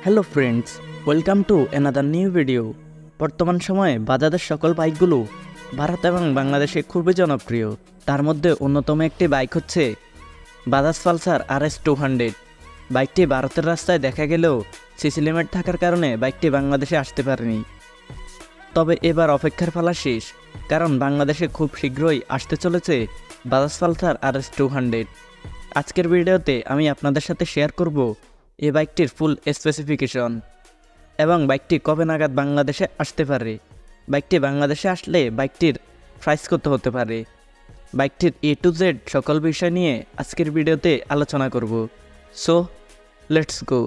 Hello friends, welcome to another new video. বর্তমান সময়ে বাজাজের সকল বাইকগুলো ভারত এবং বাংলাদেশে খুবই জনপ্রিয়। তার মধ্যে অন্যতম একটি বাইক হচ্ছে বাজাজ পালসার RS200। বাইকটি ভারতের রাস্তায় দেখা গেলেও সিসি লিমিট থাকার কারণে বাইকটি বাংলাদেশে আসতে পারেনি। তবে এবার অপেক্ষার পালা শেষ, কারণ বাংলাদেশে খুব শীঘ্রই আসতে চলেছে বাজাজ পালসার RS200। আজকের ভিডিওতে আমি আপনাদের সাথে শেয়ার করব এই বাইকটির ফুল স্পেসিফিকেশন এবং বাইকটি কবে নাগাদ বাংলাদেশে আসতে পারে, বাইকটি বাংলাদেশে আসলে বাইকটির প্রাইস কত হতে পারে, বাইকটির A to Z সকল বিষয় নিয়ে আজকের ভিডিওতে আলোচনা করব। So let's go.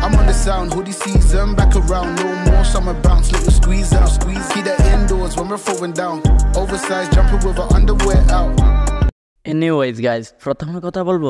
I'm on the sound, hoodie season, back around, no more summer bounce, little squeeze out, keep that indoors when we're throwing down, oversized jumping with our underwear out. Anyways guys, প্রথমে কথা বলবো